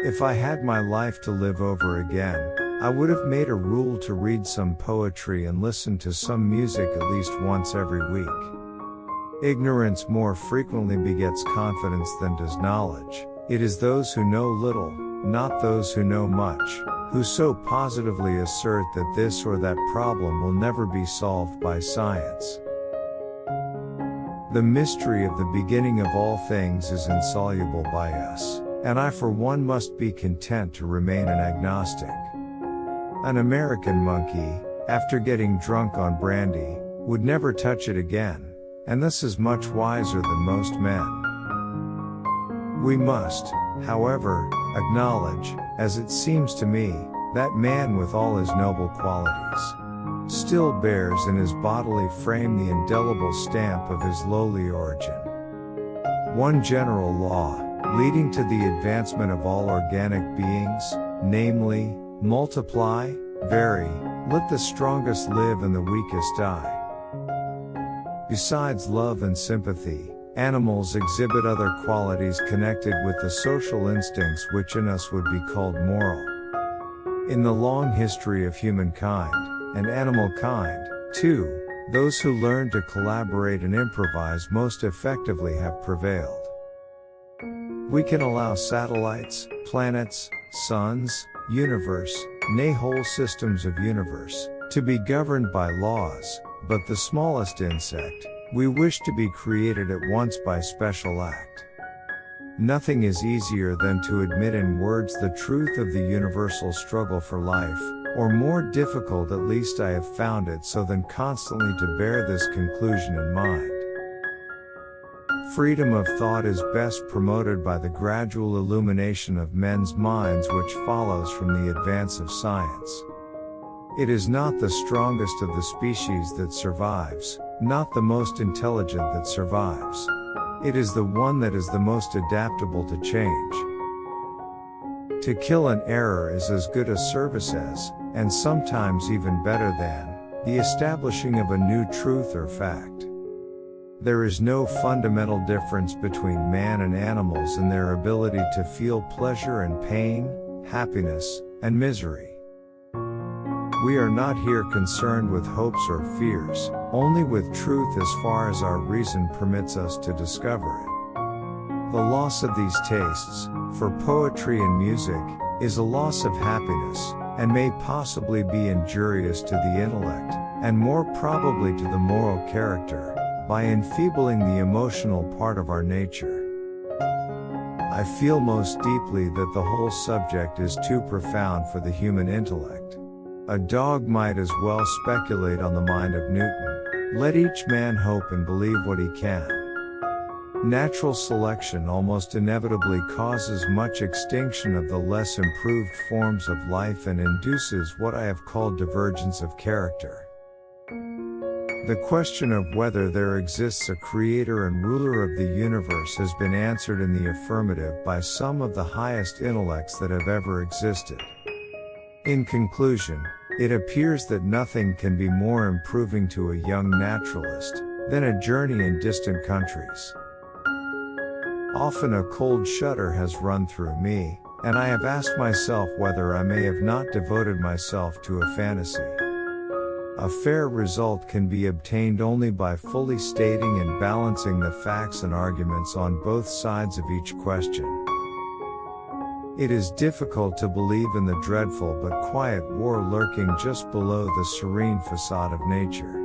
If I had my life to live over again, I would have made a rule to read some poetry and listen to some music at least once every week. Ignorance more frequently begets confidence than does knowledge. It is those who know little, not those who know much, who so positively assert that this or that problem will never be solved by science. The mystery of the beginning of all things is insoluble by us, and I for one must be content to remain an agnostic. An American monkey, after getting drunk on brandy, would never touch it again, and thus is much wiser than most men. We must, however, acknowledge, as it seems to me, that man with all his noble qualities still bears in his bodily frame the indelible stamp of his lowly origin. One general law, leading to the advancement of all organic beings, namely, multiply, vary, let the strongest live and the weakest die. Besides love and sympathy, animals exhibit other qualities connected with the social instincts which in us would be called moral. In the long history of humankind, and animal kind, too, those who learn to collaborate and improvise most effectively have prevailed. We can allow satellites, planets, suns, universe, nay whole systems of universe, to be governed by laws, but the smallest insect, we wish to be created at once by special act. Nothing is easier than to admit in words the truth of the universal struggle for life, or more difficult, at least I have found it so, than constantly to bear this conclusion in mind. Freedom of thought is best promoted by the gradual illumination of men's minds which follows from the advance of science. It is not the strongest of the species that survives, not the most intelligent that survives. It is the one that is the most adaptable to change. To kill an error is as good a service as, and sometimes even better than, the establishing of a new truth or fact. There is no fundamental difference between man and animals in their ability to feel pleasure and pain, happiness, and misery. We are not here concerned with hopes or fears, only with truth as far as our reason permits us to discover it. The loss of these tastes, for poetry and music, is a loss of happiness, and may possibly be injurious to the intellect, and more probably to the moral character, by enfeebling the emotional part of our nature. I feel most deeply that the whole subject is too profound for the human intellect. A dog might as well speculate on the mind of Newton. Let each man hope and believe what he can. Natural selection almost inevitably causes much extinction of the less improved forms of life and induces what I have called divergence of character. The question of whether there exists a creator and ruler of the universe has been answered in the affirmative by some of the highest intellects that have ever existed. In conclusion, it appears that nothing can be more improving to a young naturalist than a journey in distant countries. Often a cold shudder has run through me, and I have asked myself whether I may have not devoted myself to a fantasy. A fair result can be obtained only by fully stating and balancing the facts and arguments on both sides of each question. It is difficult to believe in the dreadful but quiet war lurking just below the serene facade of nature.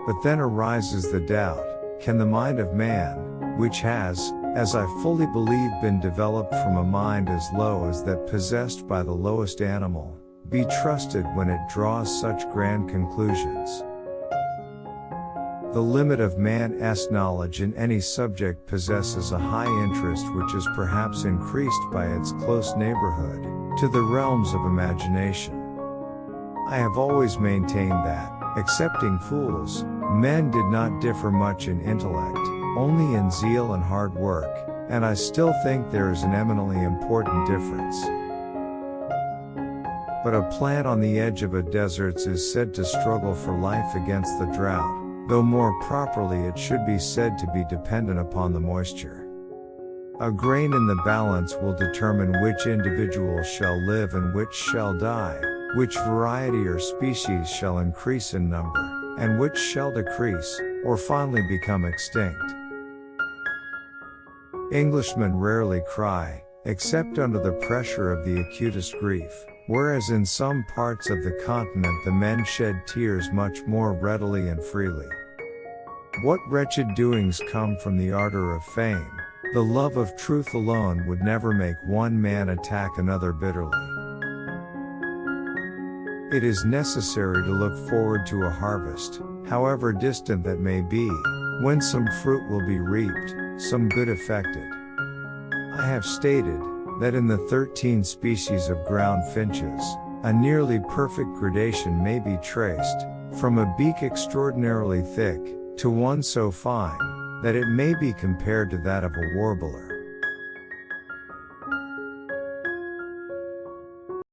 But then arises the doubt, can the mind of man, which has, as I fully believe, been developed from a mind as low as that possessed by the lowest animal, be trusted when it draws such grand conclusions? The limit of man's knowledge in any subject possesses a high interest which is perhaps increased by its close neighborhood to the realms of imagination. I have always maintained that, excepting fools, men did not differ much in intellect, only in zeal and hard work, and I still think there is an eminently important difference. But a plant on the edge of a desert is said to struggle for life against the drought, though more properly it should be said to be dependent upon the moisture. A grain in the balance will determine which individual shall live and which shall die, which variety or species shall increase in number, and which shall decrease, or finally become extinct. Englishmen rarely cry, except under the pressure of the acutest grief, whereas in some parts of the continent the men shed tears much more readily and freely. What wretched doings come from the ardor of fame! The love of truth alone would never make one man attack another bitterly. It is necessary to look forward to a harvest, however distant that may be, when some fruit will be reaped, some good effected. I have stated that in the 13 species of ground finches, a nearly perfect gradation may be traced, from a beak extraordinarily thick, to one so fine, that it may be compared to that of a warbler.